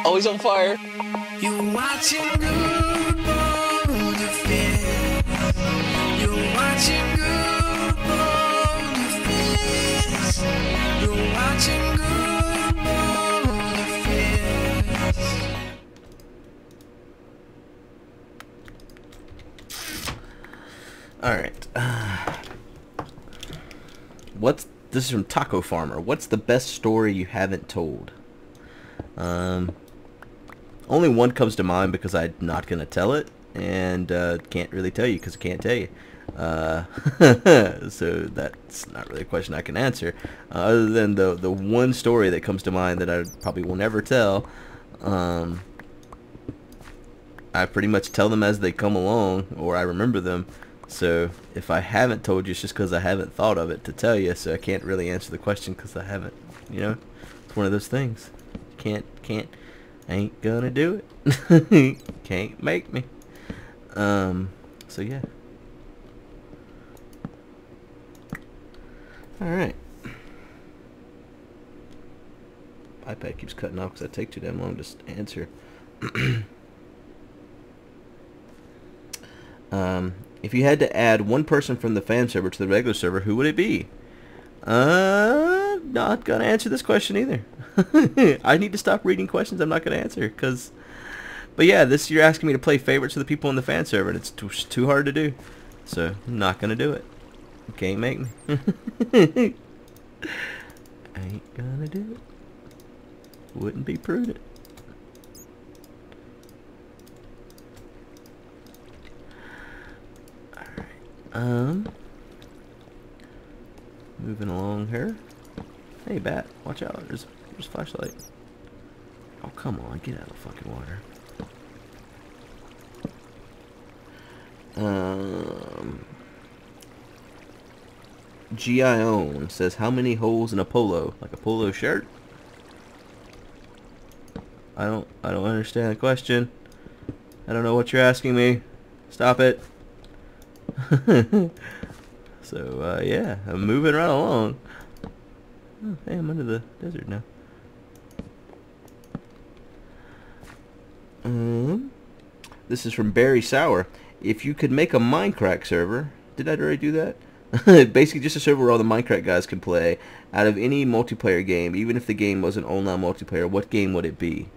Always on fire. You watching GuudeBoulderfist. You watching GuudeBoulderfist. You watching GuudeBoulderfist. All right. This is from Taco Farmer. What's the best story you haven't told? Only one comes to mind because I'm not gonna tell it, and can't really tell you because I can't tell you. So that's not really a question I can answer. Other than the one story that comes to mind that I probably will never tell. I pretty much tell them as they come along, or I remember them. So if I haven't told you, it's just because I haven't thought of it to tell you. So I can't really answer the question because I haven't. You know, it's one of those things. Can't. Ain't gonna do it. Can't make me. So yeah. Alright. iPad keeps cutting off because I take too damn long to answer. If you had to add one person from the fan server to the regular server, who would it be? Not gonna answer this question either. I need to stop reading questions I'm not gonna answer, but yeah, you're asking me to play favorites of the people in the fan server, and it's too hard to do. So I'm not gonna do it. You can't make me. I ain't gonna do it. Wouldn't be prudent. Alright. Moving along here. Hey, bat, watch out. There's a flashlight. Oh, come on, get out of the fucking water. Gion says, how many holes in a polo? Like a polo shirt? I don't understand the question. I don't know what you're asking me. Stop it. So, yeah, I'm moving right along. Oh, hey, I'm under the desert now. This is from Barry Sour. If you could make a MindCrack server, did I already do that? Basically just a server where all the MindCrack guys can play out of any multiplayer game, even if the game wasn't online multiplayer, what game would it be?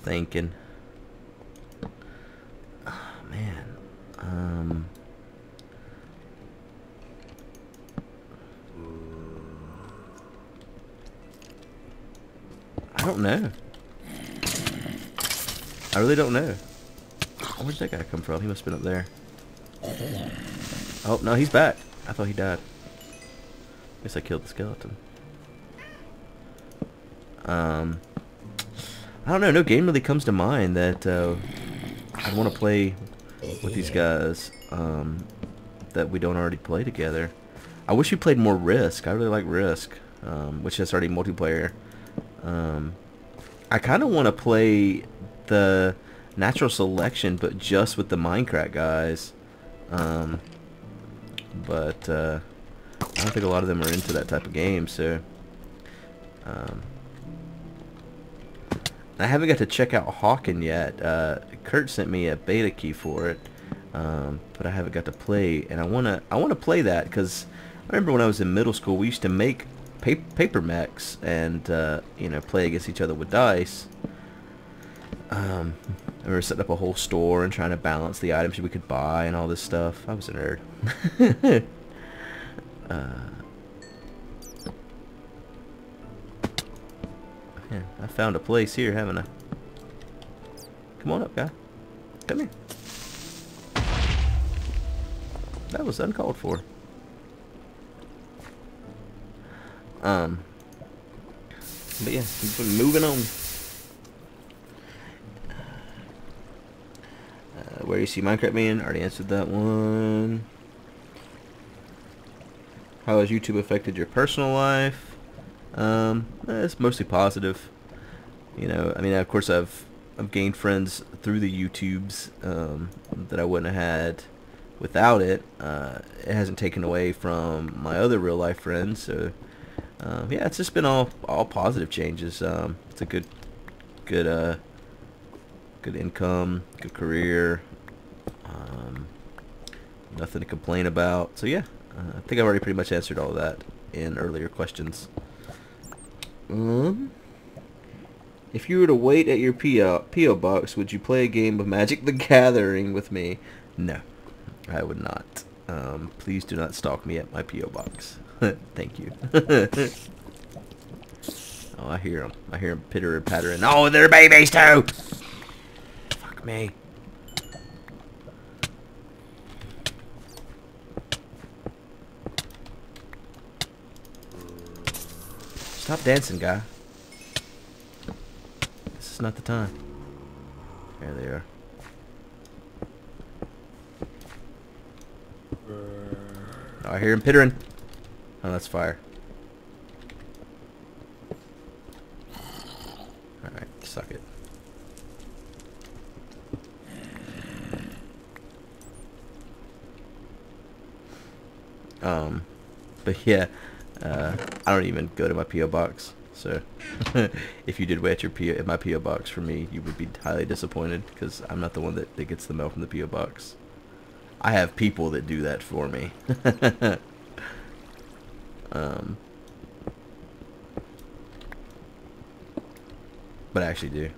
Thinking. Oh, man. I don't know. I really don't know. Where'd that guy come from? He must have been up there. Oh, no, he's back. I thought he died. Guess I killed the skeleton. I don't know. No game really comes to mind that I'd want to play with these guys that we don't already play together. I wish we played more Risk. I really like Risk, which is already multiplayer. I kind of want to play the natural selection, but just with the MindCrack guys. But I don't think a lot of them are into that type of game, so I haven't got to check out Hawken yet. Kurt sent me a beta key for it, but I haven't got to play, and I wanna play that because I remember when I was in middle school we used to make paper mechs and you know, play against each other with dice. We were setting up a whole store and trying to balance the items we could buy and all this stuff. I was a nerd. Yeah, I found a place here, haven't I? Come on up, guy. Come here. That was uncalled for. But yeah, moving on. Where you see Minecraft man? Already answered that one. How has YouTube affected your personal life? It's mostly positive. You know, I mean, of course, I've gained friends through the YouTubes that I wouldn't have had without it. It hasn't taken away from my other real life friends. So yeah, it's just been all positive changes. It's a good good income, good career. Nothing to complain about. So yeah, I think I've already pretty much answered all of that in earlier questions. If you were to wait at your P.O. box, would you play a game of Magic the Gathering with me? No, I would not. Please do not stalk me at my P.O. box. Thank you. Oh, I hear them. I hear them pitter and pattering. Oh, they're babies too! Fuck me. Stop dancing, guy. This is not the time. There they are. Oh, I hear him pittering. Oh, that's fire. Alright, suck it. But yeah, I don't even go to my P.O. box. So, if you did wait at my P.O. box for me, you would be highly disappointed because I'm not the one that gets the mail from the P.O. box. I have people that do that for me. But I actually do.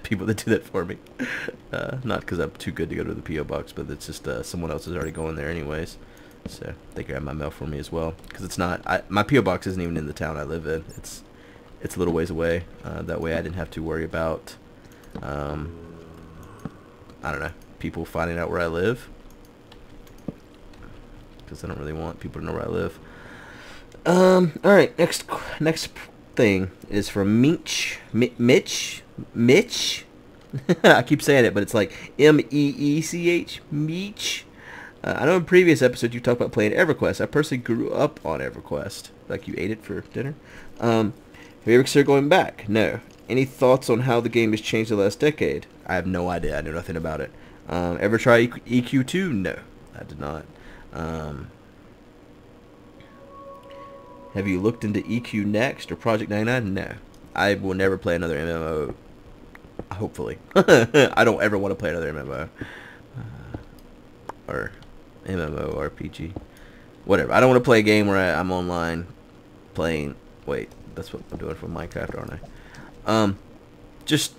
People that do that for me. Not because I'm too good to go to the P.O. box, but it's just someone else is already going there anyways. So they grab my mail for me as well. Because it's not... my P.O. box isn't even in the town I live in. It's a little ways away. That way I didn't have to worry about... I don't know. People finding out where I live. Because I don't really want people to know where I live. Alright, next thing is from Mitch. I keep saying it, but it's like M-E-E-C-H. Meech. I know in previous episodes you talked about playing EverQuest. I personally grew up on EverQuest. Like you ate it for dinner. Have you ever considered going back? No. Any thoughts on how the game has changed the last decade? I have no idea. I know nothing about it. Ever try EQ2? No, I did not. Have you looked into EQ Next or Project 99? No. I will never play another MMO. Hopefully. I don't ever want to play another MMO. Or MMORPG. Whatever. I don't want to play a game where I'm online playing... Wait, that's what I'm doing for Minecraft, aren't I? Just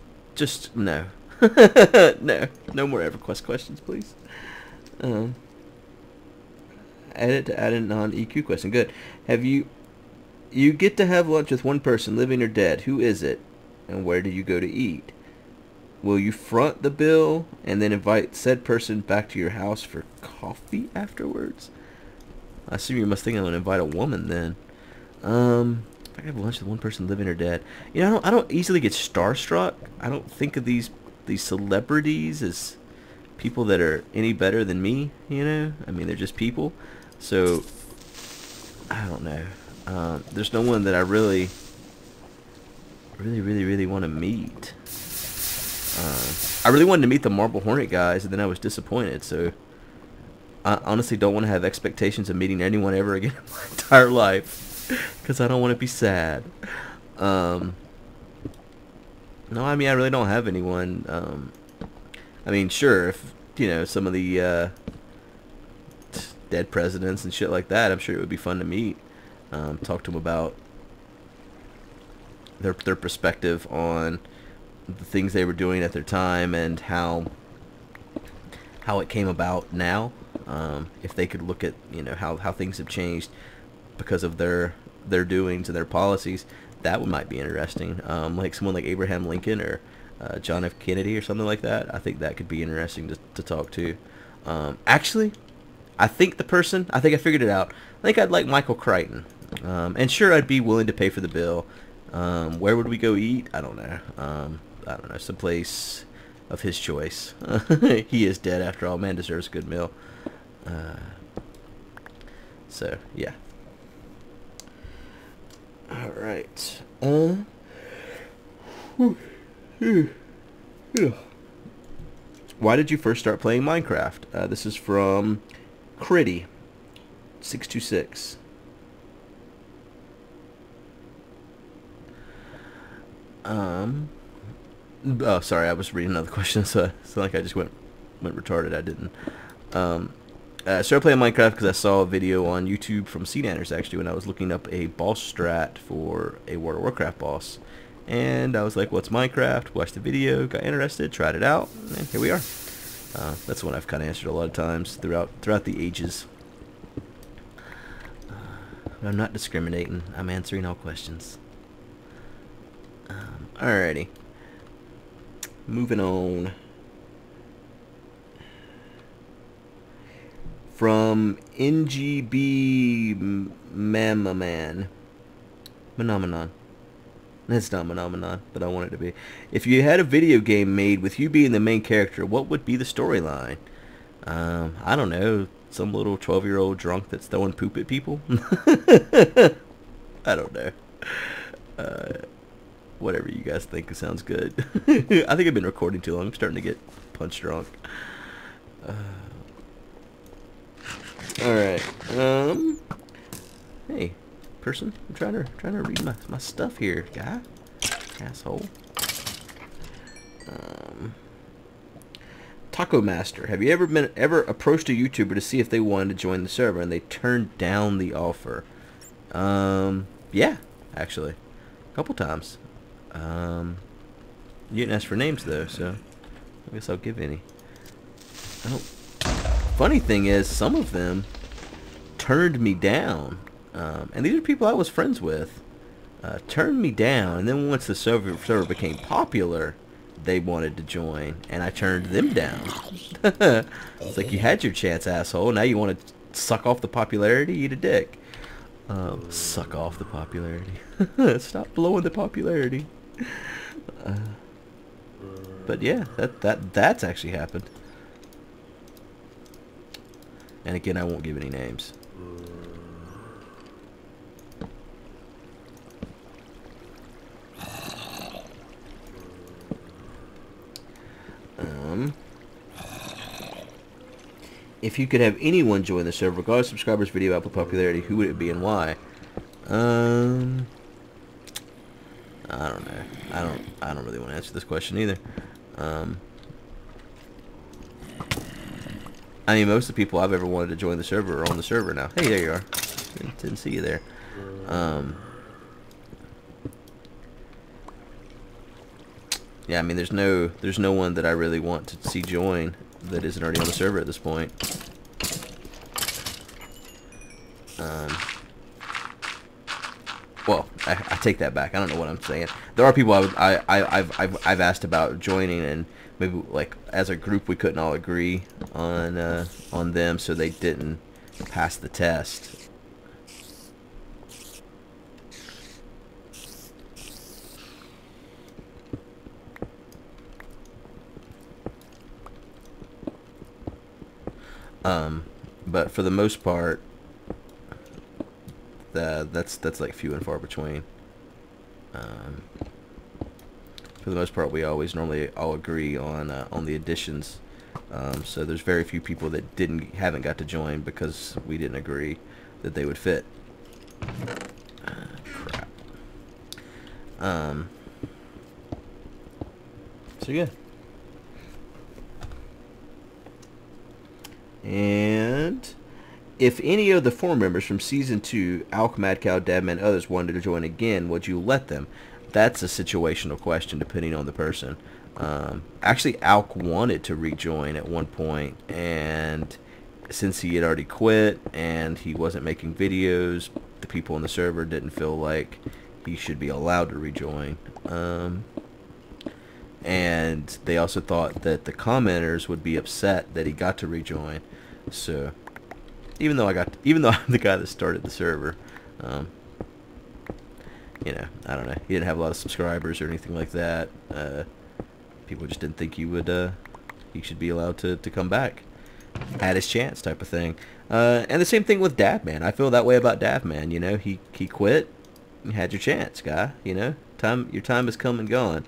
no. No more EverQuest questions, please. Add a non-EQ question. Good. Have you get to have lunch with one person, living or dead. Who is it? And where do you go to eat? Will you front the bill and then invite said person back to your house for coffee afterwards? I assume you must think I'm going to invite a woman then. If I have lunch with one person, living or dead. You know, I don't easily get starstruck. I don't think of these celebrities as people that are any better than me, you know? I mean, they're just people. So, I don't know. There's no one that I really want to meet. I really wanted to meet the Marble Hornet guys, and then I was disappointed. So, I honestly don't want to have expectations of meeting anyone ever again in my entire life, because I don't want to be sad. No, I mean, I really don't have anyone. I mean, sure, if, you know, some of the dead presidents and shit like that, I'm sure it would be fun to meet. Talk to them about their perspective on the things they were doing at their time and how it came about now. If they could look at, you know, how things have changed because of their doings and their policies, that might be interesting. Like someone like Abraham Lincoln or John F. Kennedy or something like that. I think that could be interesting to talk to. Actually, I think I figured it out. I think I'd like Michael Crichton. And sure, I'd be willing to pay for the bill. Where would we go eat? I don't know. I don't know. Someplace of his choice. He is dead after all. Man deserves a good meal. So, yeah. Alright. Why did you first start playing Minecraft? This is from Critty 626. Oh, sorry, I was reading another question, so it's like I just went retarded. I didn't. I started playing Minecraft because I saw a video on YouTube from Seedanners, actually, when I was looking up a boss strat for a World of Warcraft boss. And I was like, what's Minecraft? Watched the video, got interested, tried it out, and here we are. That's one I've kind of answered a lot of times throughout the ages. I'm not discriminating. I'm answering all questions. Alrighty. Moving on. From NGB Mamaman. Phenomenon. It's not Phenomenon, but I want it to be. If you had a video game made with you being the main character, what would be the storyline? I don't know. Some little 12-year-old drunk that's throwing poop at people? I don't know. Whatever you guys think sounds good. I think I've been recording too long. I'm starting to get punch drunk. Alright. Hey, person. I'm trying to read my stuff here, guy. Asshole. Taco Master. Have you ever approached a YouTuber to see if they wanted to join the server and they turned down the offer? Yeah, actually. A couple times. You didn't ask for names though, so I guess I'll give any. Oh. Funny thing is, some of them turned me down. And these are people I was friends with. Turned me down, and then once the server became popular, they wanted to join, and I turned them down. It's like, you had your chance, asshole. Now you want to suck off the popularity? Eat a dick. Suck off the popularity. Stop blowing the popularity. But yeah, that's actually happened. And again, I won't give any names. If you could have anyone join the server, regardless of subscribers, video output, popularity, who would it be and why? I don't know. I don't really want to answer this question either. I mean, most of the people I've ever wanted to join the server are on the server now. Hey, there you are. Didn't see you there. Yeah, I mean, there's no one that I really want to see join that isn't already on the server at this point. Well, I take that back. I don't know what I'm saying. There are people I've asked about joining, and maybe like as a group we couldn't all agree on them, so they didn't pass the test. But for the most part, that's like few and far between. For the most part, we always normally all agree on the additions. So there's very few people that haven't got to join because we didn't agree that they would fit. Crap. So yeah. And if any of the 4 members from Season 2, Alk, Madcow, Dabman, others wanted to join again, would you let them? That's a situational question depending on the person. Actually, Alk wanted to rejoin at one point, and since he had already quit and he wasn't making videos, the people on the server didn't feel like he should be allowed to rejoin. And they also thought that the commenters would be upset that he got to rejoin. So even though I'm the guy that started the server, you know, I don't know, he didn't have a lot of subscribers or anything like that. People just didn't think he should be allowed to come back. Had his chance, type of thing. And the same thing with Dabman. I feel that way about Dabman. You know, he quit. You had your chance, guy. You know, your time has come and gone.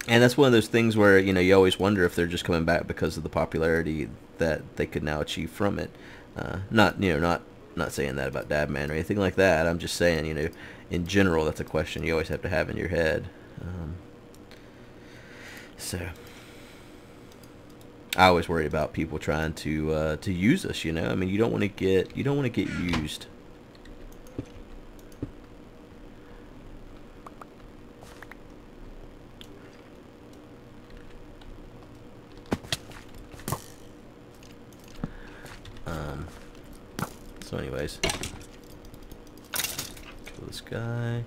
And that's one of those things where, you know, you always wonder if they're just coming back because of the popularity that they could now achieve from it. Not, you know, not saying that about Dabman or anything like that. I'm just saying, you know, in general, that's a question you always have to have in your head. So I always worry about people trying to use us. You know, I mean, you don't want to get used. So anyways, kill this guy.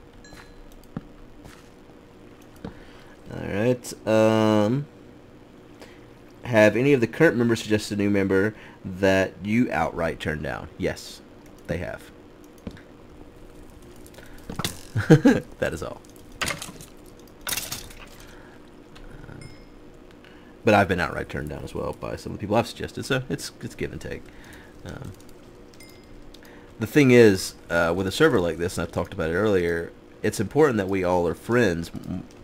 Alright, have any of the current members suggested a new member that you outright turned down? Yes, they have. That is all. But I've been outright turned down as well by some of the people I've suggested, so it's give and take. The thing is, with a server like this, and I've talked about it earlier, it's important that we all are friends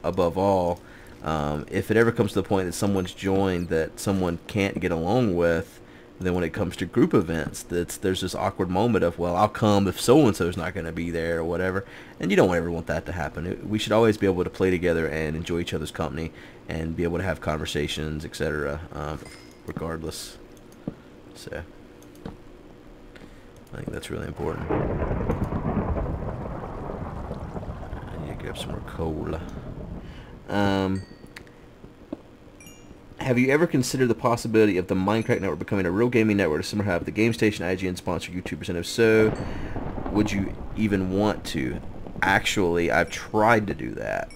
above all. If it ever comes to the point that someone's joined that someone can't get along with, then when it comes to group events, there's this awkward moment of, well, I'll come if so-and-so's not going to be there or whatever, and you don't ever want that to happen. We should always be able to play together and enjoy each other's company and be able to have conversations, etc., regardless. So I think that's really important. I need to grab some more coal. Have you ever considered the possibility of the MindCrack network becoming a real gaming network to somehow have the Game Station, IGN sponsor YouTubers? And if so, would you even want to? Actually, I've tried to do that.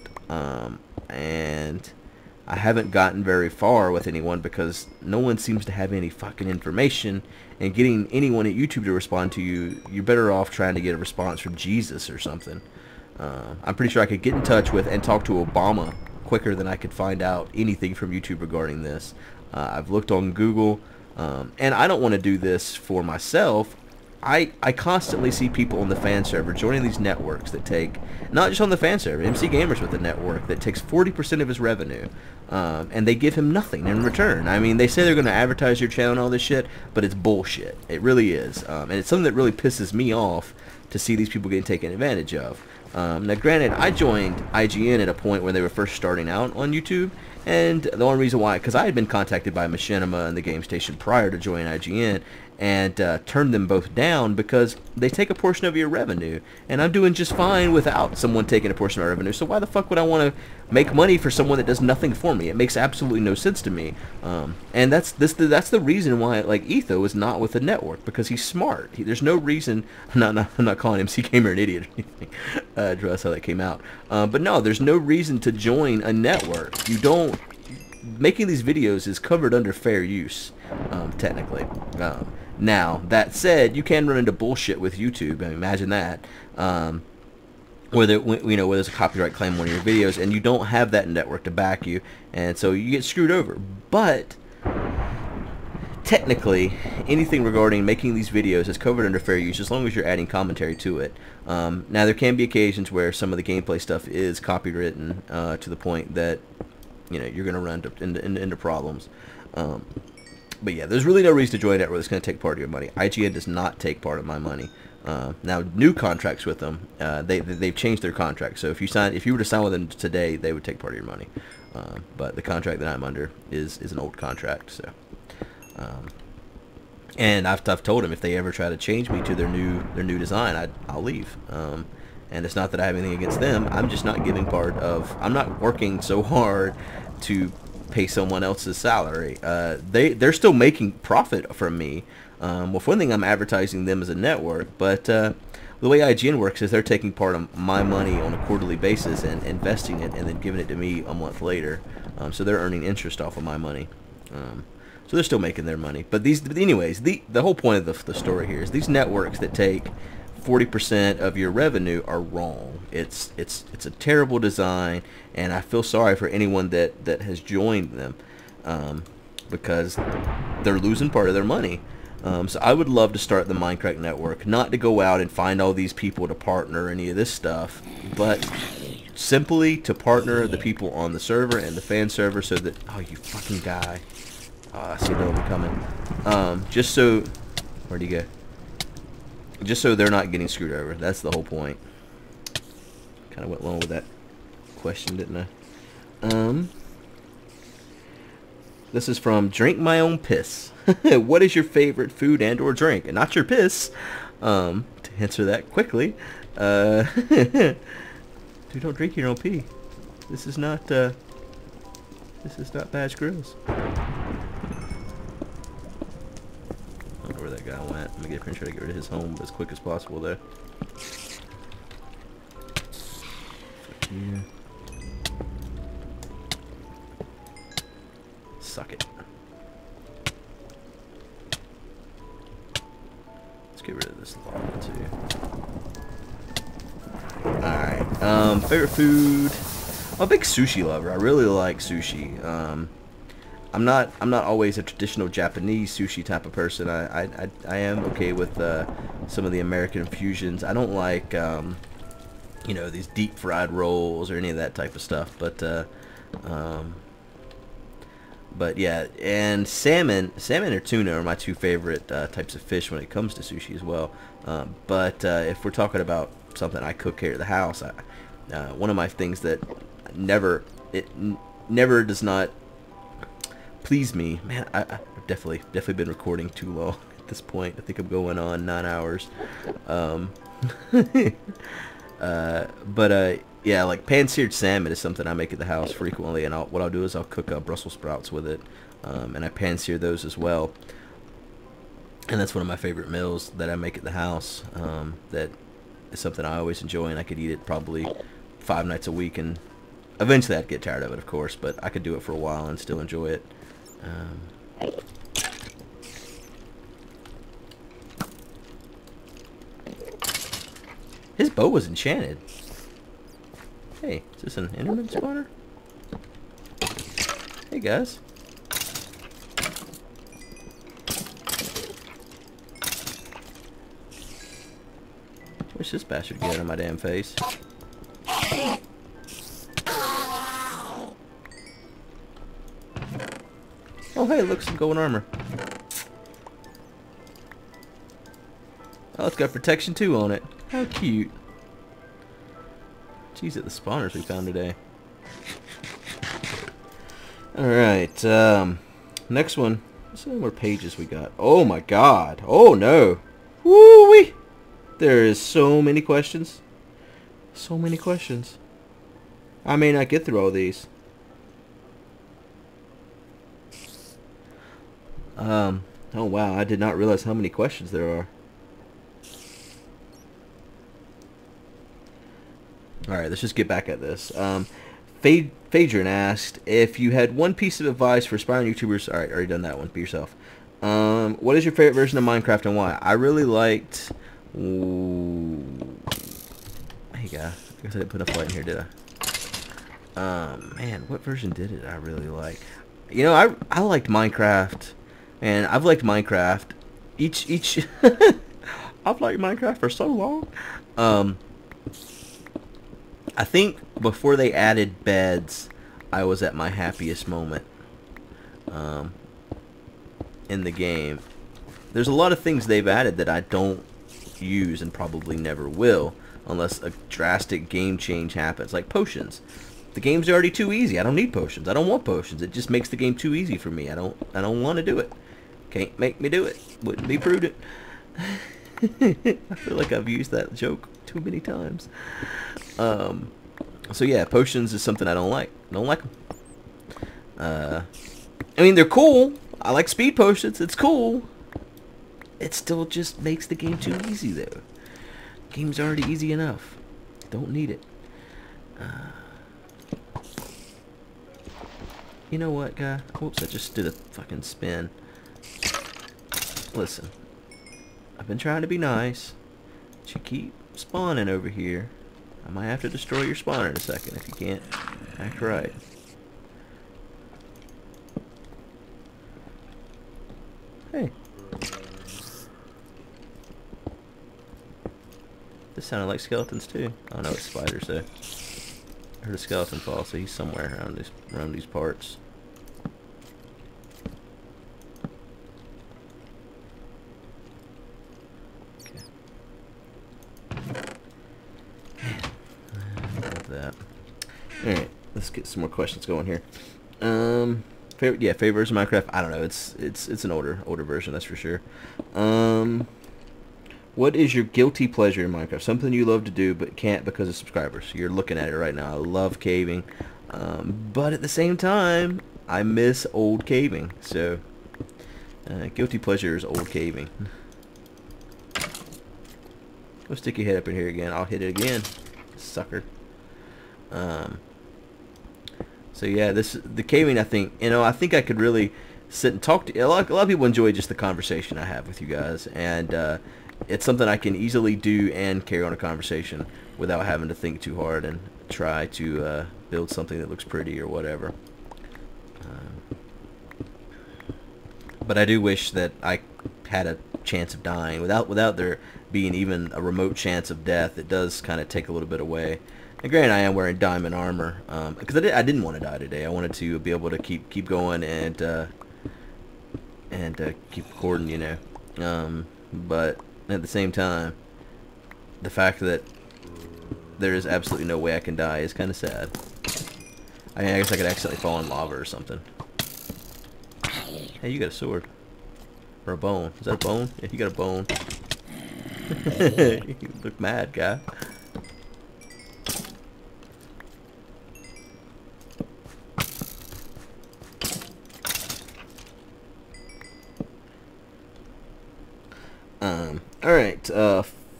And I haven't gotten very far with anyone because no one seems to have any fucking information, and getting anyone at YouTube to respond to you, you're better off trying to get a response from Jesus or something. I'm pretty sure I could get in touch with and talk to Obama quicker than I could find out anything from YouTube regarding this. I've looked on Google, and I don't want to do this for myself. I constantly see people on the fan server joining these networks that take, not just on the fan server, MC Gamer's with a network that takes 40% of his revenue, and they give him nothing in return. I mean, they say they're going to advertise your channel and all this shit, but it's bullshit. It really is. And it's something that really pisses me off to see these people getting taken advantage of. Now, granted, I joined IGN at a point when they were first starting out on YouTube, and the only reason why, because I had been contacted by Machinima and the Game Station prior to joining IGN, and turned them both down because they take a portion of your revenue, and I'm doing just fine without someone taking a portion of my revenue. So why the fuck would I want to make money for someone that does nothing for me? It makes absolutely no sense to me. And that's the reason why, like, Etho is not with the network, because he's smart. There's no reason. I'm not calling MC Gamer an idiot or anything. That's how that came out. But no, there's no reason to join a network. You don't. Making these videos is covered under fair use, technically. Now, that said, you can run into bullshit with YouTube. I mean, imagine that. Where there's a copyright claim on one of your videos, and you don't have that network to back you, and so you get screwed over. But technically, anything regarding making these videos is covered under fair use as long as you're adding commentary to it. Now, there can be occasions where some of the gameplay stuff is copywritten to the point that you're going to run into problems. But yeah, there's really no reason to join a network that's going to take part of your money. IGN does not take part of my money. Now, new contracts with them, they've changed their contract. So if you were to sign with them today, they would take part of your money. But the contract that I'm under is an old contract. So, and I've told them if they ever try to change me to their new design, I'll leave. And it's not that I have anything against them. I'm just not giving part of. I'm not working so hard to pay someone else's salary. They're still making profit from me. Well, for one thing, I'm advertising them as a network, but the way IGN works is they're taking part of my money on a quarterly basis and investing it and then giving it to me a month later. So they're earning interest off of my money. So they're still making their money. But anyways, the whole point of the story here is these networks that take 40% of your revenue are wrong. It's a terrible design, and I feel sorry for anyone that has joined them because they're losing part of their money. So I would love to start the MindCrack network, not to go out and find all these people to partner or any of this stuff, but simply to partner the people on the server and the fan server so that, oh, you fucking guy. Oh, I see the one coming. Just so, where'd he go? Just so they're not getting screwed over. That's the whole point. Kind of went along with that question, didn't I? This is from Drink My Own Piss. What is your favorite food and or drink? And not your piss. To answer that quickly. Dude, don't drink your own pee. This is not Badge Grills. I don't know where that guy went. I'm gonna try to get rid of his home as quick as possible though. Yeah. Suck it. Let's get rid of this lava too. Alright, favorite food. I'm a big sushi lover. I really like sushi. I'm not always a traditional Japanese sushi type of person. I am okay with some of the American fusions. I don't like you know, these deep fried rolls or any of that type of stuff. But yeah, and salmon or tuna are my two favorite types of fish when it comes to sushi as well. But if we're talking about something I cook here at the house, one of my things that never does not please me, man. I've definitely been recording too long at this point. I think I'm going on 9 hours. Yeah, like pan-seared salmon is something I make at the house frequently, and what I'll do is I'll cook Brussels sprouts with it, and I pan-sear those as well. And that's one of my favorite meals that I make at the house. That is something I always enjoy, and I could eat it probably 5 nights a week, and eventually I'd get tired of it, of course, but I could do it for a while and still enjoy it. His bow was enchanted. Hey, is this an Enderman spawner? Hey guys. Wish this bastard get out of my damn face. Oh hey, look, some golden armor. Oh, it's got protection too on it. How cute. Jeez, at the spawners we found today. Alright, next one. Let's see how many more pages we got. Oh my god. Oh no. Woo-wee. There is so many questions. So many questions. I may not get through all these. Oh wow, I did not realize how many questions there are. Alright, let's just get back at this. Phaedron asked, if you had one piece of advice for aspiring YouTubers... Alright, already done that one. Be yourself. What is your favorite version of Minecraft and why? I really liked... Ooh. Hey, guy. I guess I didn't put enough light in here, did I? Man, what version did I really like? You know, I liked Minecraft. And I've liked Minecraft. I've liked Minecraft for so long. I think before they added beds, I was at my happiest moment in the game. There's a lot of things they've added that I don't use and probably never will unless a drastic game change happens, like potions. The game's already too easy. I don't need potions. I don't want potions. It just makes the game too easy for me. I don't want to do it. Can't make me do it. Wouldn't be prudent. I feel like I've used that joke too many times. So yeah, potions is something I don't like. I don't like them. I mean, they're cool. I like speed potions. It's cool. It still just makes the game too easy, though. Game's already easy enough. Don't need it. You know what, guy? Whoops, I just did a fucking spin. Listen. I've been trying to be nice. But you keep spawning over here. I might have to destroy your spawner in a second if you can't act right. Hey. This sounded like skeletons too. Oh no, it's spiders though. heard a skeleton fall, so he's somewhere around these parts. Okay. Love that. All right, let's get some more questions going here. Favorite version of Minecraft? I don't know. It's an older version, that's for sure. What is your guilty pleasure in Minecraft? Something you love to do but can't because of subscribers. You're looking at it right now. I love caving, but at the same time, I miss old caving. So, guilty pleasure is old caving. Go stick your head up in here again. I'll hit it again, sucker. So yeah, the caving. I think I think I could really sit and talk to a lot of people. Enjoy just the conversation I have with you guys, and it's something I can easily do and carry on a conversation without having to think too hard and try to build something that looks pretty or whatever. But I do wish that I had a chance of dying without there being even a remote chance of death. It does kind of take a little bit away. And granted, I am wearing diamond armor because I didn't want to die today. I wanted to be able to keep going and keep recording, but at the same time, the fact that there is absolutely no way I can die is kind of sad. I guess I could accidentally fall in lava or something. Hey, you got a sword. Or a bone. Is that a bone? Yeah, you got a bone. You look mad, guy. Alright,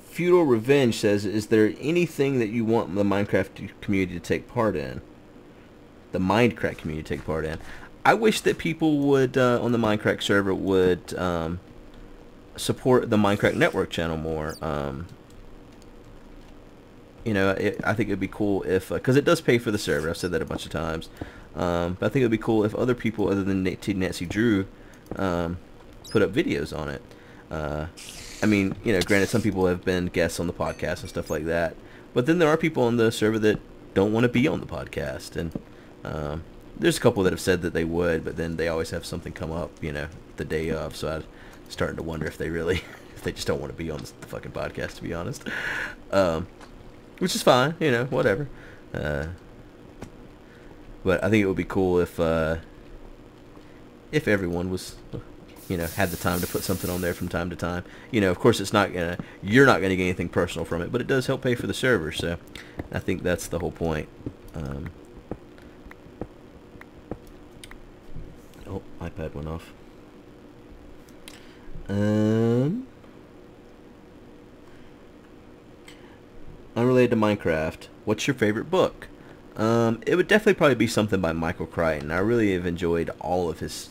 Feudal Revenge says, is there anything that you want the Minecraft community to take part in? The MindCrack community to take part in? I wish that people would, on the MindCrack server, would support the MindCrack network channel more. I think it would be cool if, because it does pay for the server, I've said that a bunch of times, but I think it would be cool if other people other than Nancy Drew put up videos on it. I mean, granted, some people have been guests on the podcast and stuff like that, but then there are people on the server that don't want to be on the podcast, and there's a couple that have said that they would, but then they always have something come up, the day of, so I'm starting to wonder if they really, if they just don't want to be on the fucking podcast, to be honest, which is fine, whatever, but I think it would be cool if everyone was, had the time to put something on there from time to time. Of course, you're not gonna get anything personal from it, but it does help pay for the server. So, I think that's the whole point. Oh, iPad went off. Unrelated to Minecraft, what's your favorite book? It would definitely probably be something by Michael Crichton. I really have enjoyed all of his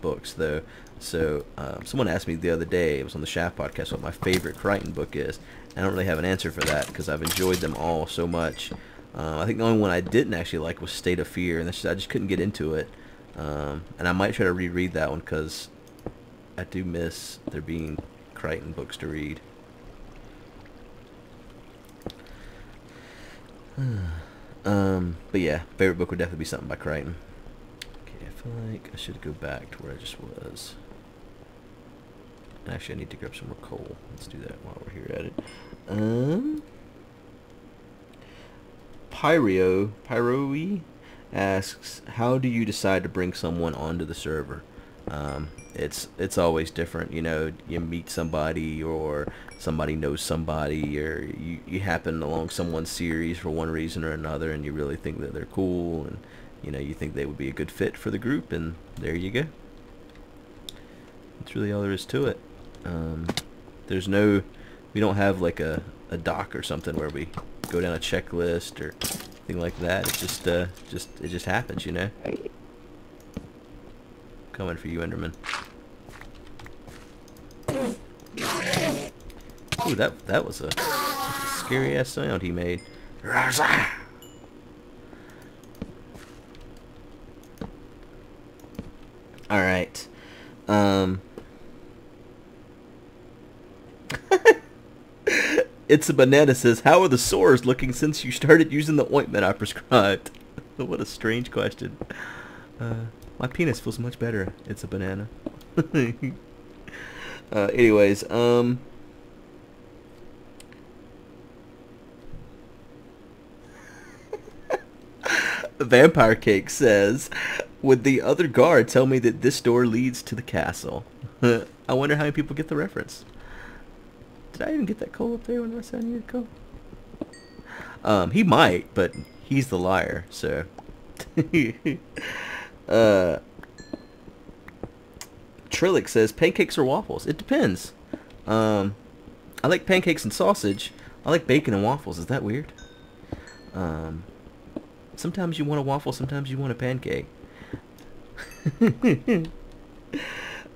books, though. So someone asked me the other day, it was on the Shaft podcast, what my favorite Crichton book is. I don't really have an answer for that because I've enjoyed them all so much. I think the only one I didn't actually like was State of Fear, and I just couldn't get into it. And I might try to reread that one because I do miss there being Crichton books to read. But yeah, favorite book would definitely be something by Crichton. Okay, I feel like I should go back to where I just was. Actually, I need to grab some more coal. Let's do that while we're here at it. Pyroe asks, how do you decide to bring someone onto the server? It's always different, you meet somebody or somebody knows somebody, or you happen along someone's series for one reason or another and you really think that they're cool and you think they would be a good fit for the group, and there you go. That's really all there is to it. We don't have like a doc or something where we go down a checklist or anything like that. It just happens, Coming for you, Enderman. Ooh, that was a scary ass sound he made. All right. It's a Banana says, how are the sores looking since you started using the ointment I prescribed? What a strange question. My penis feels much better. It's a Banana. Anyways, Vampire Cake says, would the other guard tell me that this door leads to the castle? I wonder how many people get the reference. Did I even get that coal up there when I said I needed coal? He might, but he's the liar, so. Trillic says, pancakes or waffles? It depends. I like pancakes and sausage. I like bacon and waffles. Is that weird? Sometimes you want a waffle, sometimes you want a pancake.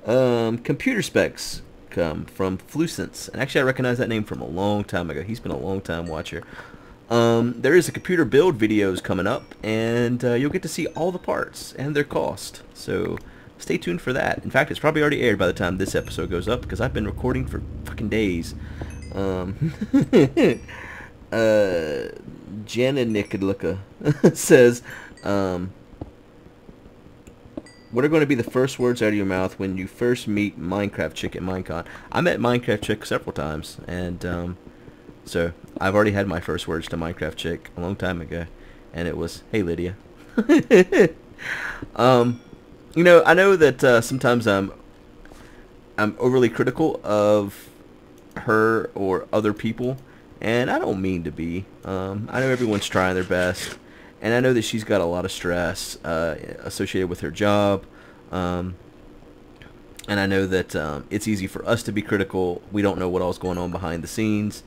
Computer specs come from Flucence. And actually I recognize that name from a long time ago. He's been a long time watcher. There is a computer build videos coming up, and you'll get to see all the parts and their cost. So stay tuned for that. In fact, it's probably already aired by the time this episode goes up, because I've been recording for fucking days. Jana Nikodluka says, what are going to be the first words out of your mouth when you first meet Minecraft Chick at Minecon? I met Minecraft Chick several times, and so I've already had my first words to Minecraft Chick a long time ago, and it was, hey Lydia. You know, I know that sometimes I'm overly critical of her or other people, and I don't mean to be. I know everyone's trying their best, and I know that she's got a lot of stress associated with her job, and I know that it's easy for us to be critical. We don't know what all's going on behind the scenes.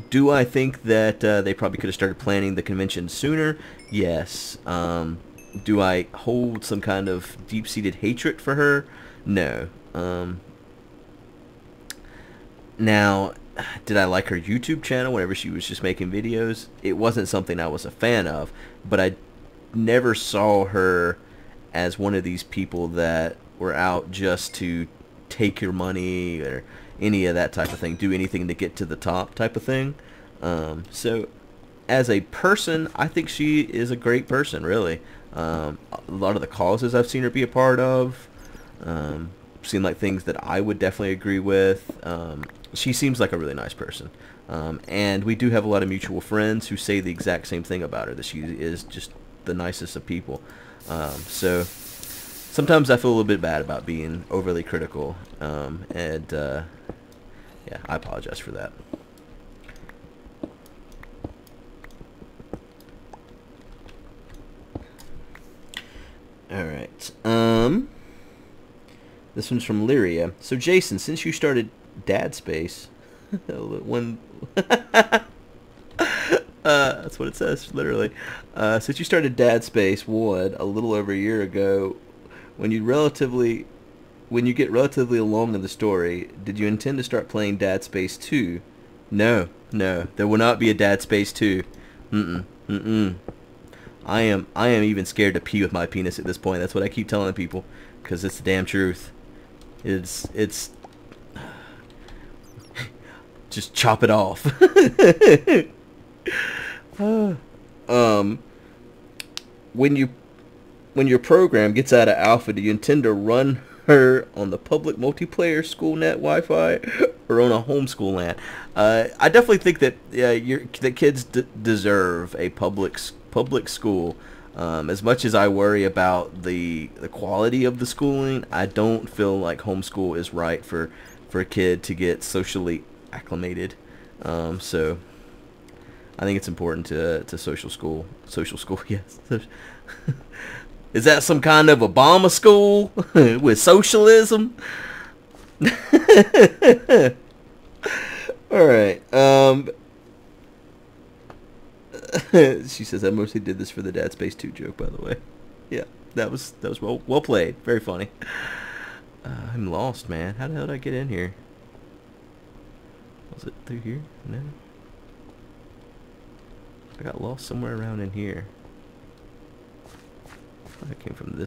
Do I think that they probably could have started planning the convention sooner? Yes. Do I hold some kind of deep-seated hatred for her? No. Now, did I like her YouTube channel whenever she was just making videos? It wasn't something I was a fan of, but I never saw her as one of these people that were out just to take your money or any of that type of thing, do anything to get to the top type of thing. So as a person, I think she is a great person, really. A lot of the causes I've seen her be a part of seem like things that I would definitely agree with. She seems like a really nice person. And we do have a lot of mutual friends who say the exact same thing about her, that she is just the nicest of people. So sometimes I feel a little bit bad about being overly critical. Yeah, I apologize for that. Alright. This one's from Lyria. So Jason, since you started Dad Space, when that's what it says, literally. Since you started Dad Space 1 a little over a year ago, when you get relatively along in the story, did you intend to start playing Dad Space 2? No, there will not be a Dad Space 2. I am even scared to pee with my penis at this point. That's what I keep telling people, because it's the damn truth. It's just chop it off. When your program gets out of alpha, do you intend to run her on the public multiplayer school net Wi-Fi or on a homeschool LAN? I definitely think that that kids deserve a public school. As much as I worry about the quality of the schooling, I don't feel like homeschool is right for a kid to get socially acclimated. So I think it's important to social school. Yes. Is that some kind of Obama school with socialism? All right. She says, I mostly did this for the Dad Space 2 joke, by the way. Yeah, that was well played. Very funny. I'm lost, man. How the hell did I get in here? Was it through here? No. I got lost somewhere around in here. I came from this